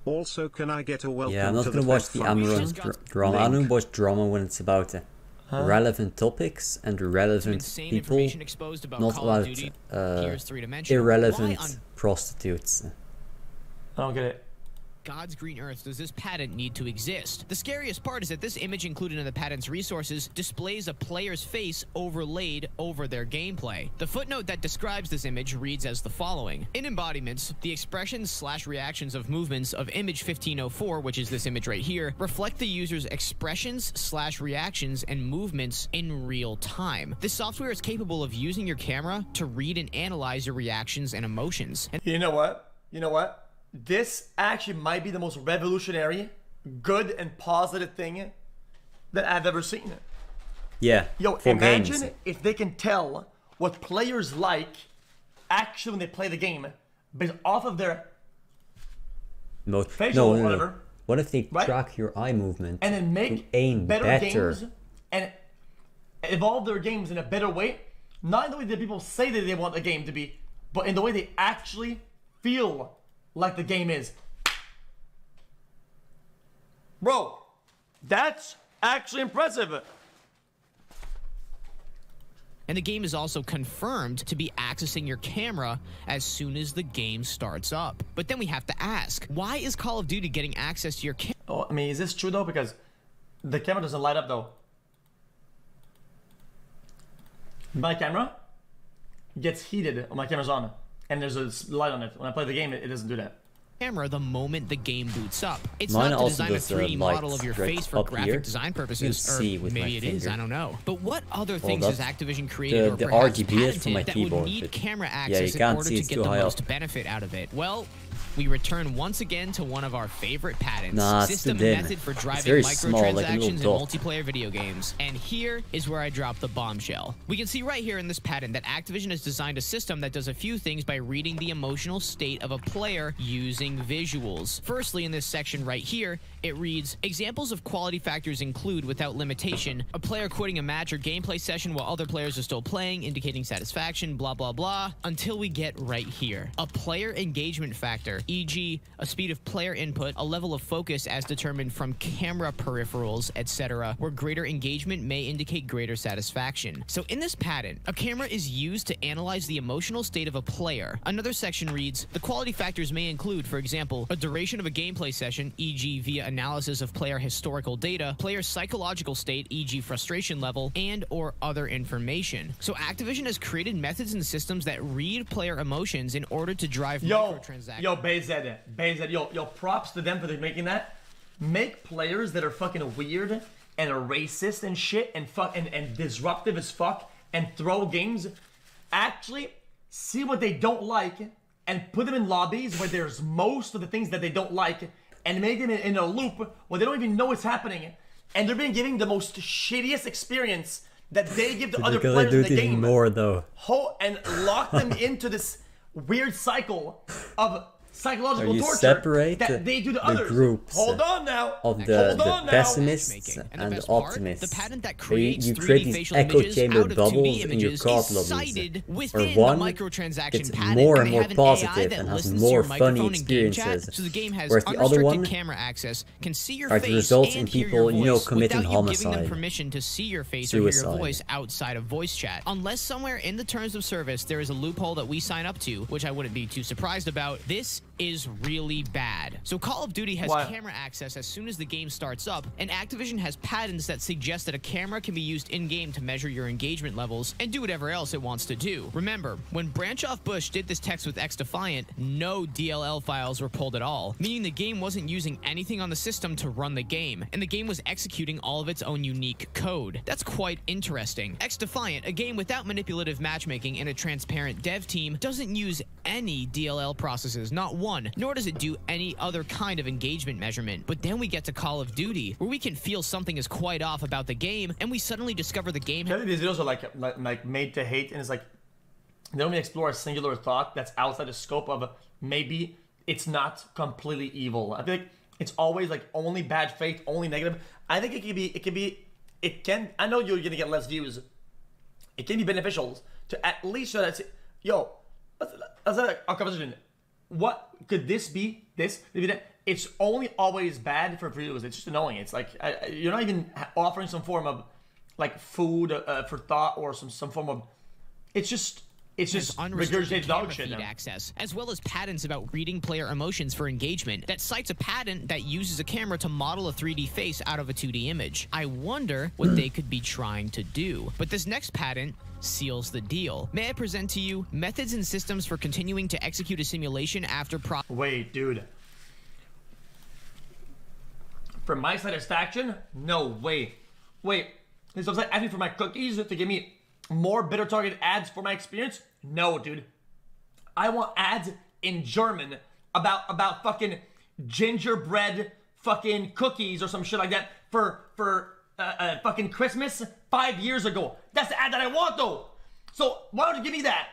Also, can I get a welcome? Yeah, I'm not to gonna the watch the Amaranth drama. I'm gonna watch drama when it's about relevant topics and relevant people, not about irrelevant prostitutes. I don't get it. God's green earth does this patent need to exist? The scariest part is that this image included in the patent's resources displays a player's face overlaid over their gameplay. The footnote that describes this image reads as the following. In embodiments, the expressions/reactions of movements of image 1504, which is this image right here, reflect the user's expressions/reactions and movements in real time. This software is capable of using your camera to read and analyze your reactions and emotions. And you know what? You know what? This actually might be the most revolutionary, good and positive thing that I've ever seen. Yeah. Yo, imagine if they can tell what players like actually when they play the game based off of their facial or whatever. What if they track your eye movement and then make aim better games and evolve their games in a better way? Not in the way that people say that they want a game to be, but in the way they actually feel like the game is. Bro, that's actually impressive. And the game is also confirmed to be accessing your camera as soon as the game starts up. But then we have to ask, why is Call of Duty getting access to your camera? Oh, I mean, is this true though? Because the camera doesn't light up though. My camera gets heated when my camera's on. And there's a light on it. When I play the game, it doesn't do that. Camera the moment the game boots up. It's Mine not to design a does, 3D model of your right face for graphic here. design purposes, or maybe it is, I don't know. But what other things has Activision created or the perhaps RGB is for my patented that keyboard, would need but camera yeah, access you in can't order see to it's get too the high most up. benefit out of it? Well, we return once again to one of our favorite patents, Nah, it's system too dim. and method for It's driving very small, like a microtransactions in little dot. multiplayer video games. And here is where I drop the bombshell. We can see right here in this patent that Activision has designed a system that does a few things by reading the emotional state of a player using visuals. Firstly, in this section right here, it reads, examples of quality factors include, without limitation, a player quitting a match or gameplay session while other players are still playing, indicating satisfaction, blah, blah, blah, until we get right here. A player engagement factor, e.g., a speed of player input, a level of focus as determined from camera peripherals, etc., where greater engagement may indicate greater satisfaction. So in this patent, a camera is used to analyze the emotional state of a player. Another section reads, the quality factors may include, for example, a duration of a gameplay session, e.g. via analysis of player historical data, player psychological state, e.g. frustration level, and or other information. So Activision has created methods and systems that read player emotions in order to drive microtransactions. Yo, BZ, yo, props to them for making that. Make players that are fucking weird and are racist and shit and disruptive as fuck and throw games. Actually, see what they don't like and put them in lobbies where there's most of the things that they don't like and make them in a loop where they don't even know what's happening. And they're being giving the most shittiest experience that they give to other players in the game. More though. And lock them into this weird cycle of psychological torture separate that they do to others. Groups Hold on now. Of the pessimists and the optimists. The patent that creates you create 3D these facial echo images chamber out of bubbles 2D in your images COD is lobbies. cited Or within one, the microtransaction it's patent, more and and they more have an positive AI that and has listens more to your funny microphone and game chat, experiences. so the game has Whereas the other unrestricted one camera access, can see your are face the results and in hear people, your you know, voice committing without you giving them homicide. permission to see your face or hear your Suicide. voice outside of voice chat. Unless somewhere in the terms of service there is a loophole that we sign up to, which I wouldn't be too surprised about, this is really bad. So Call of Duty has camera access as soon as the game starts up, and Activision has patents that suggest that a camera can be used in-game to measure your engagement levels and do whatever else it wants to do. Remember, when Branchoff Bush did this text with XDefiant, no DLL files were pulled at all, meaning the game wasn't using anything on the system to run the game, and the game was executing all of its own unique code. That's quite interesting. XDefiant, a game without manipulative matchmaking and a transparent dev team, doesn't use any DLL processes, not one, nor does it do any other kind of engagement measurement. But then we get to Call of Duty, where we can feel something is quite off about the game, and we suddenly discover the game. These videos are like made to hate, and it's like they don't even explore a singular thought that's outside the scope of maybe it's not completely evil. I feel like it's always like only bad faith, only negative. I think it can. I know you're gonna get less views. It can be beneficial to at least show that. Yo, let's have a conversation. What could this be? Maybe that it's only always bad for viewers. It's just annoying. It's like you're not even offering some form of like food for thought or some form of. It's just regurgitated dog shit. Access, as well as patents about reading player emotions for engagement. That cites a patent that uses a camera to model a 3D face out of a 2D image. I wonder what they could be trying to do. But this next patent seals the deal. May I present to you methods and systems for continuing to execute a simulation after Wait, dude. For my satisfaction? No way. Wait, this website asking for my cookies to give me more bitter targeted ads for my experience? No, dude. I want ads in German about fucking gingerbread fucking cookies or some shit like that for fucking Christmas 5 years ago. That's the ad that I want, though. So why don't you give me that?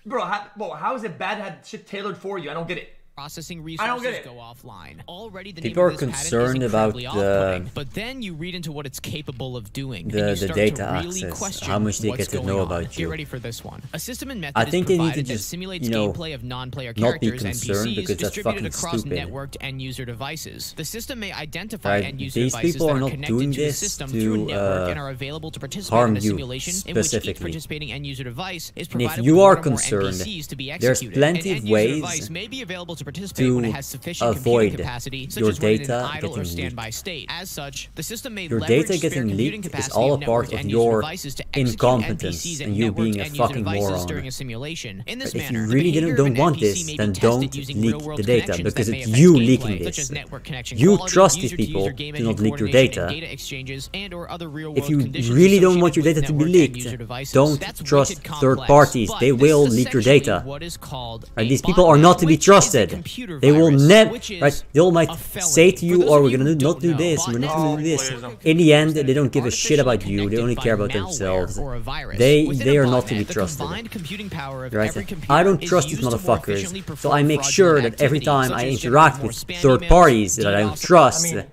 Bro, how is it bad to have shit tailored for you? I don't get it. Processing resources go offline. Already the people name are of this concerned patent is about incredibly but then you read into what it's capable of doing. the data access, how much they get to know about you. Get ready for this one. A system and method I think they need to that just, simulates gameplay of non-player not be characters concerned NPCs because that's distributed fucking across stupid. networked end user devices. The system may identify end user These devices people that are are not connected doing to the this system to, through a network and are available to participate harm in a you simulation in which each specifically. participating end user device is And if provided you with are one or more concerned, NPCs to be there's executed. plenty An of end user ways device may be available to participate when it has sufficient avoid computing capacity, such your as when in an data idle or getting standby leaked. state. As such, the system may Your leverage data spare getting computing leaked is capacity all of a part networked of end-user your devices to execute incompetence NPCs and you networked being a end-user fucking devices moron. during a simulation. In this But if manner, you the really behavior of don't an want NPC this, may be then tested don't using leak real-world the data, connections because that may it's affect you gameplay, leaking such this. as network connection You quality, trust these user-to-user people game to engine not leak your coordination, data. and data exchanges and or other real-world If you conditions really don't want your associated data to with be networked end-user leaked, devices. don't That's trust wicked third complex, parties. but They this will is leak your essentially data. what is called Right, a these people are not to be botnet, which is a trusted. computer They will virus, never. which is Right, they all might a felony. say to For you, those "Oh, of we're you gonna who not do don't know, this. We're not botnets gonna do are this." computers In the end, that they are don't give a shit about you. They artificially only care about connected by themselves. malware or a virus. They Within a are not to botnet, be the trusted. combined computing power of Right? every computer I don't is trust these used to more efficiently motherfuckers, so perform I make sure fraudulent that every activities, time such I as interact generating with more spam third emails, parties that I don't DDoS. trust, I mean,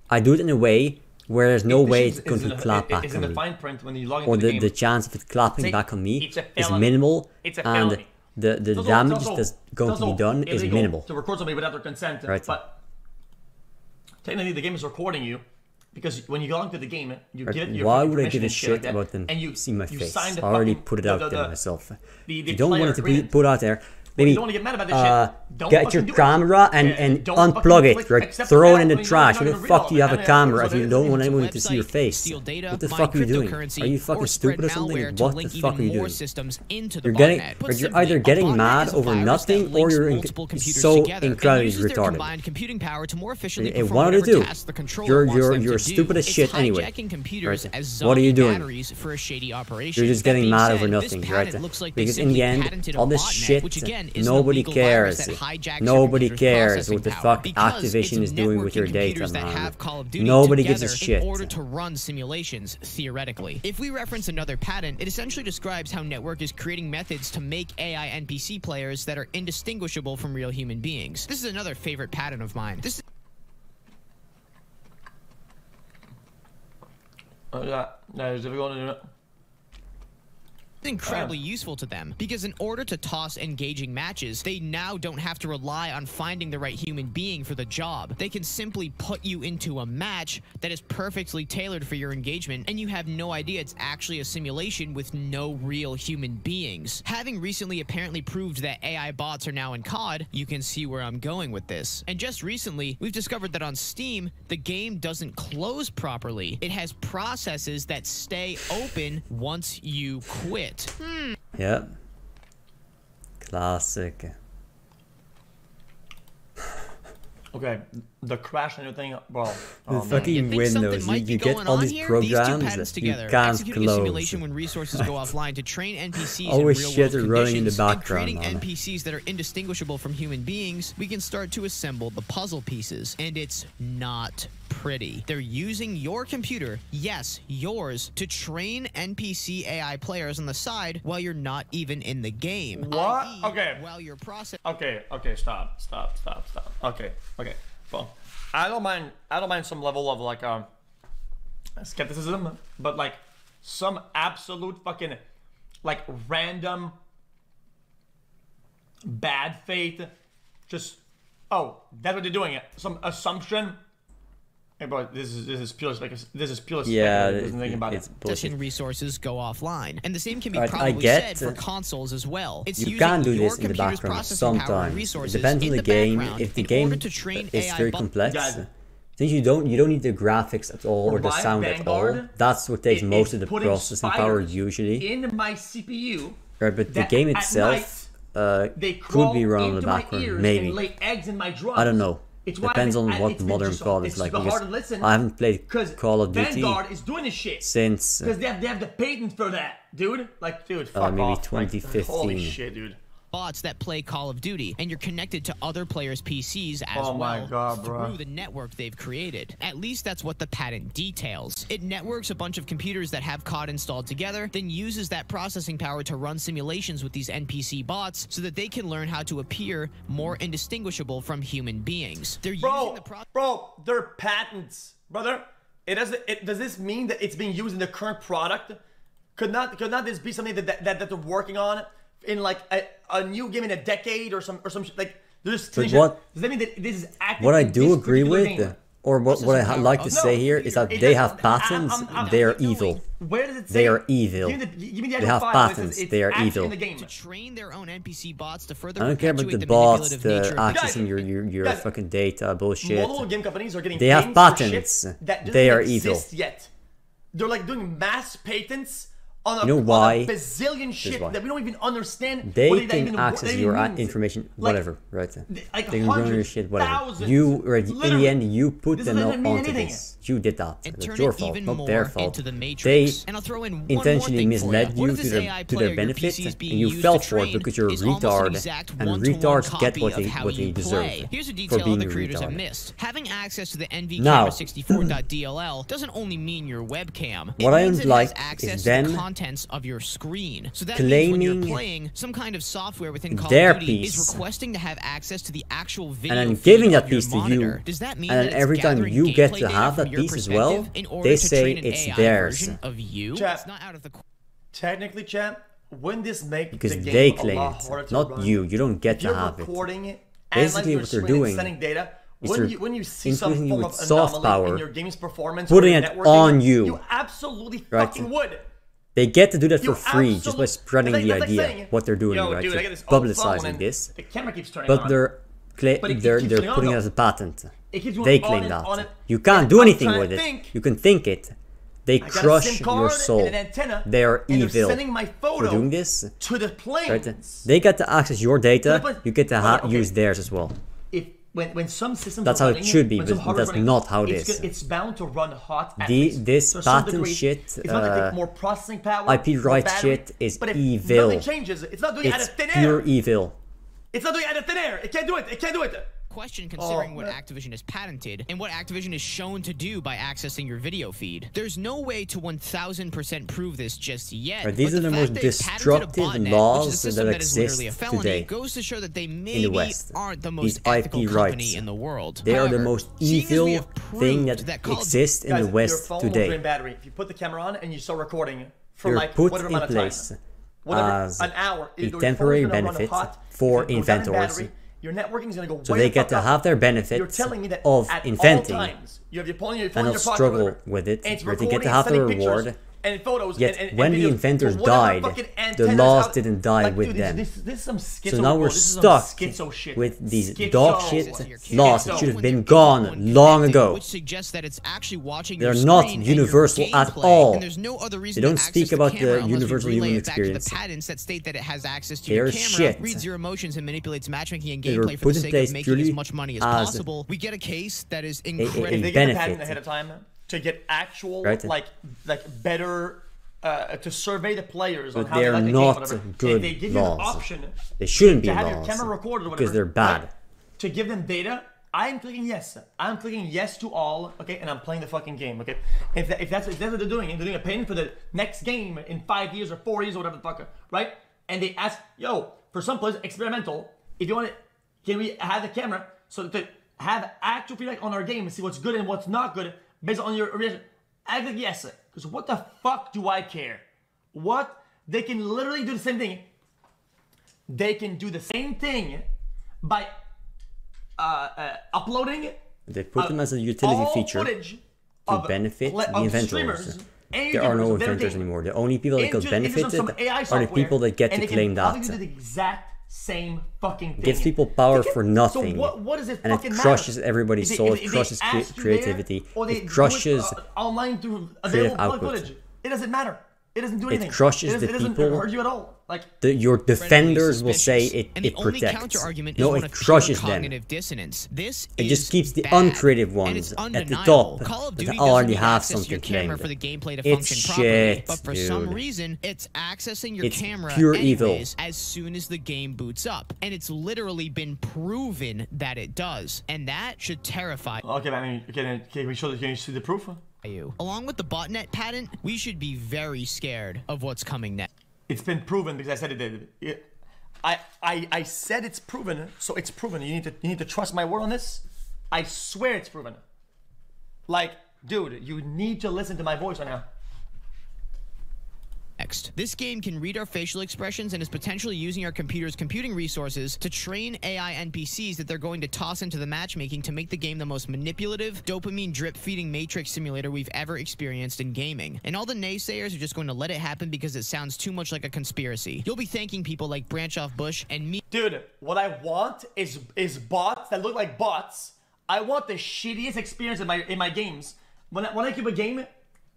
I do it in a way where there's no If this way is- it's going is to in clap the- back is on in the me. fine print when you log Or into the chance of it clapping Say back on me it's a is felony. minimal, It's a and felony. the It's damage also- that's going to be done is illegal minimal. to record somebody without their consent. Right. But technically, the game is recording you because when you go into the game, you Right, give it your why fucking would I permission give a and shit shit like that, about them and you seeing my you face? sign the I already fucking- put it the- out the- there the- myself. the If you don't player want it to be agreement. put out there, When you maybe don't want to get mad about this shit, don't get your fucking do it. camera and Don't unplug fucking it, click right? accept Throw it in the the app trash. when Why you're the not fuck gonna do you have a read all of it. camera if I you mean, don't want it's a anyone to see your website, face? steal data, What the mine fuck are you doing? cryptocurrency, Are you or fucking spread stupid or something? malware to What the link fuck are even you more doing? systems into the You're getting, botnet. Put you're simply, either a getting botnet mad is a over virus nothing, that or links you're multiple computers so together and incredibly uses their retarded. combined computing power to more efficiently Hey, perform one to whatever do. tasks the controller wants them You're to do. stupid as It's shit anyway. hijacking computers Right. as What are you zombie doing? batteries for a shady operation. You're just That getting being mad said, over this nothing, patent right? looks like they Because in the simply end, patented a all this botnet, shit, which again is an nobody illegal virus cares. that hijacks your Nobody computer's cares processing what the power fuck because Activision it's is doing with your networking data, computers that man. have Call of Duty Nobody gives a together shit. in order to run simulations, theoretically. If we reference another patent, it essentially describes how Network is creating methods to make AI NPC players that are indistinguishable from real human beings. This is another favorite patent of mine. This is is difficult to do it. incredibly useful to them because in order to toss engaging matches, they now don't have to rely on finding the right human being for the job. They can simply put you into a match that is perfectly tailored for your engagement, and you have no idea it's actually a simulation with no real human beings. Having recently apparently proved that AI bots are now in COD, you can see where I'm going with this. And just recently, we've discovered that on Steam, the game doesn't close properly. It has processes that stay open once you quit. Yeah. Classic. Okay, the crash and everything. Well, The man. fucking You think Windows, something might be you get going all on these here? programs These two patents that you together, can't executing close. a simulation when resources go offline to train NPCs Always in real shit world are running in the conditions, background, and creating man. NPCs that are indistinguishable from human beings, we can start to assemble the puzzle pieces, and it's not pretty. They're using your computer, yes, yours, to train NPC AI players on the side while you're not even in the game. What? i.e., Okay. While you're processing. Okay, stop. Okay. Well, I don't mind some level of like skepticism, but like some absolute fucking like random bad faith, just oh, that's what they're doing. Some assumption. Hey, bro, this is pure yeah, it's bullshit. Resources go offline, and the same can be right, probably said for consoles as well. It's you can do this in the background sometimes. It depends on the game. If the game is very complex, since you don't need the graphics at all or the sound at all, that's what takes most of the processing power usually. In my CPU, right, but the game itself could be run on the background, maybe. Lay eggs in my drums. I don't know. It depends on what modern COD is like, because I haven't played Call of Duty is doing this shit since because they have the patent for that, dude. Like, dude, fuck maybe off. 2015. Like, holy shit, dude. Bots that play Call of Duty, and you're connected to other players' PCs as well through the network they've created. At least that's what the patent details. It networks a bunch of computers that have COD installed together, then uses that processing power to run simulations with these NPC bots so that they can learn how to appear more indistinguishable from human beings. They're using the they're patents, brother. Does this mean that it's being used in the current product? Could not this be something that they're working on in like a new game in a decade or some like there's but what does that mean that this is active? What I do agree with, or what I like to say here is that they have patents. They are evil. Where does it say? They are evil. They have patents. They are evil. To train their own NPC bots to further I don't care about the bots, the accessing your fucking data bullshit. Multiple game companies are getting they have patents. They are evil. Yet. They're like doing mass patents on a, you know why? On a bazillion shit that we don't even understand. They can access your information, whatever, right? Like they can run your shit, whatever. You, in the end, you put them onto this. You did that. It's your fault, not their fault. They intentionally misled you to their benefit, and you fell for it because you're a retard, and retards get what they deserve for being a retard. Having access to the NVCamera64.dll doesn't only mean your webcam. What I don't like is them contents of your screen. So that claiming means when you're playing, some kind of software within Call of Duty is requesting to have access to the actual video and then giving that piece to monitor. you. Does that mean and then every time you get to have that piece as well, they say it's theirs. Of you? Chat, it's not out of the technically, chat, wouldn't this make because the game they claim it, not run? you. You don't get to have it. Basically, what they're doing when you see some form of soft power, in your game's performance, putting it on you. You absolutely fucking would. They get to do that for free just by spreading the idea, what they're doing, right? Dude, Publicizing this. The camera keeps turning but on. they're putting it as a patent. They claim that. You can't do anything with it. You can think it. They crush your soul. They are evil for doing this. To the planes. Right? They get to access your data. You get to use theirs as well. When some systems that's how it should be, but that's not how it is. It's bound to run hot. This patent shit, more processing power, IP rights shit is evil. Nothing changes. It's not doing it out of thin air. Pure evil. It's not doing it out of thin air. It can't do it. It can't do it. Question considering what Activision has patented and what Activision is shown to do by accessing your video feed. There's no way to 1000% prove this just yet. Right, these are the most destructive laws that exist today goes to show that they maybe in the West. Aren't the most IP rights in the world. They are the most evil thing that exists in the West today. If you put the camera on and you start recording for you're like put whatever in amount of place time, an hour, a temporary benefit for inventors. Your networking is going to go so they get to have their benefit of inventing and not struggle with it, where they get to have the reward. And photos, yet when the inventors died, the laws didn't die with them. So now we're stuck with these dog shit laws that should have been gone long ago. They're not universal at all. They don't speak about the universal human experience. They're shit. Reads your emotions and manipulates matchmaking and they were gameplay for the sake of making as much money as possible. We get a case that is incredible. They get a patent ahead of time to get actual like better to survey the players on how they like the game, whatever. Good they give you laws. the option they shouldn't be to have laws your camera recorded or whatever, because they're bad. To give them data, I'm clicking yes. I'm clicking yes to all, okay, and I'm playing the fucking game, okay. If that's what they're doing, and they're doing a patent for the next game in 5 years or 4 years or whatever the fuck, right? And they ask, yo, for some players, experimental. If you want it, can we have the camera so to have actual feedback on our game and see what's good and what's not good based on your reaction? I think yes, because what the fuck do I care? What? They can literally do the same thing. They can do the same thing by uploading. They put them as a utility feature to benefit the inventors. There are no inventors anymore. The only people that got benefited are the people that get to claim that. Do the exact same fucking thing. Gives people power for nothing. So what does it and it crushes everybody's soul, it crushes creativity, it crushes online through creative output. Footage. It doesn't matter. It doesn't do anything. It crushes the it doesn't people. hurt you at all. Like your defenders will say it protects. No, it crushes them. Dissonance. This it just keeps the uncreative ones at the top that already have something claimed. For the gameplay to it's function shit, properly, but for some reason, it's accessing your camera pure anyways as soon as the game boots up, and it's literally been proven that it does, and that should terrify. Okay, man. Can we show? Can you see the proof? You. Along with the botnet patent, we should be very scared of what's coming next. It's been proven because I said it did. I said it's proven, so it's proven. You need to trust my word on this. I swear it's proven. Like, dude, you need to listen to my voice right now. This game can read our facial expressions and is potentially using our computer's computing resources to train AI NPCs that they're going to toss into the matchmaking to make the game the most manipulative, dopamine drip-feeding matrix simulator we've ever experienced in gaming. And all the naysayers are just going to let it happen because it sounds too much like a conspiracy. You'll be thanking people like Branch Off Bush and me. Dude, what I want is bots that look like bots. I want the shittiest experience in my games. When I keep a game,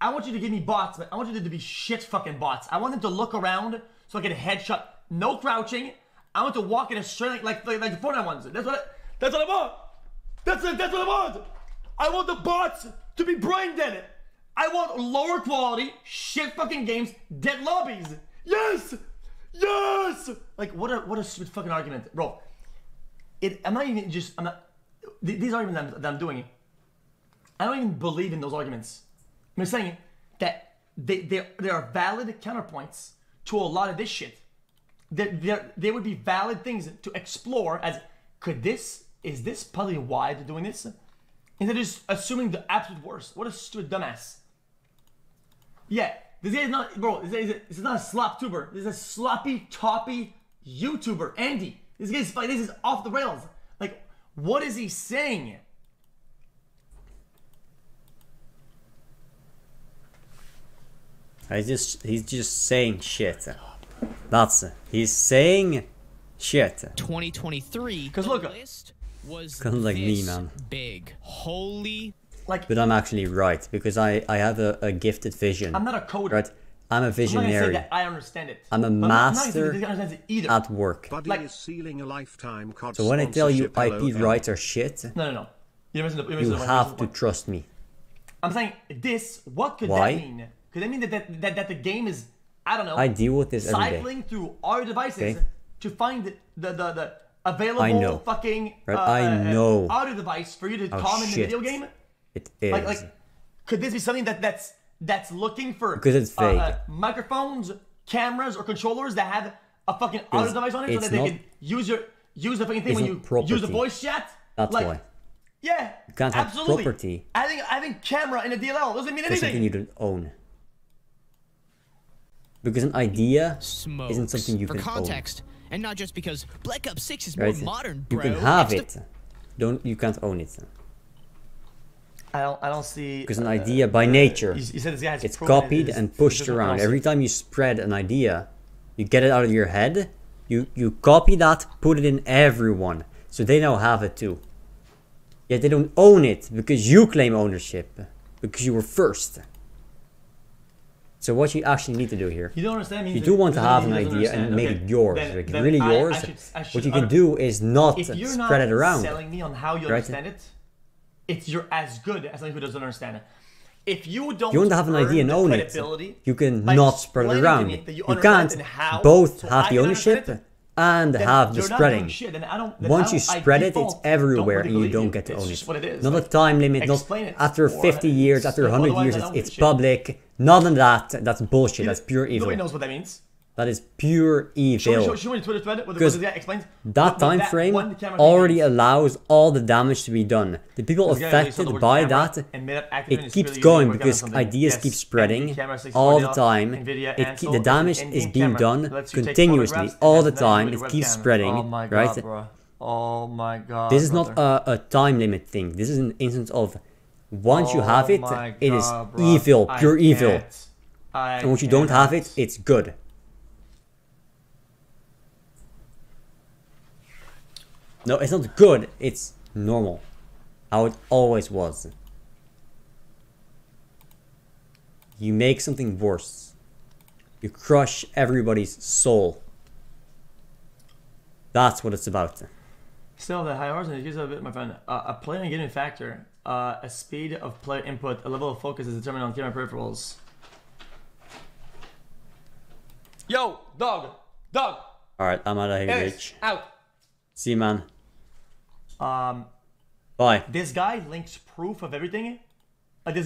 I want you to give me bots, but I want you to be shit fucking bots. I want them to look around so I get a headshot. No crouching. I want to walk in a straight like the Fortnite ones. That's what I want. That's what I want. I want the bots to be brain dead. I want lower quality shit fucking games, dead lobbies. Yes, yes. Like what a stupid fucking argument, bro. I'm not. These arguments that I'm doing. I don't even believe in those arguments. I'm saying that there are valid counterpoints to a lot of this shit. There would be valid things to explore as, is this probably why they're doing this? Instead of just assuming the absolute worst. What a stupid dumbass. Yeah, this guy is not, bro, this is not a slop tuber. This is a sloppy, toppy YouTuber, Andy. This is off the rails. Like, what is he saying? He's just saying shit. That's it. He's saying shit. 2023. Because look, was kind of like me, man. Big. Holy. Like. But I'm actually right because I have a gifted vision. I'm not a coder. Right. I'm a visionary. I'm not gonna say that I understand it. I'm a master either. at work. Buddy is sealing a lifetime COD so when I tell you IP rights are shit, no. You have to trust me. I'm saying this. What could that mean? Could that mean that the game is, I don't know, I deal with this every day. cycling through our devices to find the available fucking audio device for you to calm in the video game? It is. Like, could this be something that's looking for because it's fake. Microphones, cameras, or controllers that have a fucking audio device on it so that they can use the fucking thing when you use the voice chat? That's why. Yeah, you can't have absolutely. property. I think camera in a DLL doesn't mean anything. Something you don't own. Because an idea isn't something you can context, own. And not just because Black Ops 6 is more modern, bro. You can have it. You can't own it. I don't see. Because an idea by nature, you said this guy it's copied and pushed around. Every time you spread an idea, you get it out of your head. You copy that, put it in everyone, so they now have it too. Yet they don't own it because you claim ownership, because you were first. So what you actually need to do here, you don't understand. You do want to have an idea and make it yours, like really yours. What you can do is not spread it around. Selling me on how you understand it, you're as good as someone who doesn't understand it. If you don't, you want to have an idea and own it. You can not spread it around. You can't both have the ownership and have the spreading. Once you spread it, it's everywhere and you don't get to own it. Not a time limit, not after 50 years, after 100 years, it's public. None of that, that's bullshit, that's pure evil. Nobody knows what that means. That is pure evil. Show me the Twitter thread because that time frame already allows all the damage to be done. The people affected by that, it keeps going because ideas keep spreading all the time. The damage is being done continuously all the time. It keeps spreading, right? Oh my god. This is not a time limit thing. This is an instance of once you have it, it is evil, pure evil. And once you don't have it, it's good. No, it's not good, it's normal. How it always was. You make something worse. You crush everybody's soul. That's what it's about. Still, the high hours and excuse a bit, my friend. A player engagement factor, a speed of player input, a level of focus is determined on camera peripherals. Yo, dog. Alright, I'm out of here, bitch. Out. See you, man. Bye. This guy links proof of everything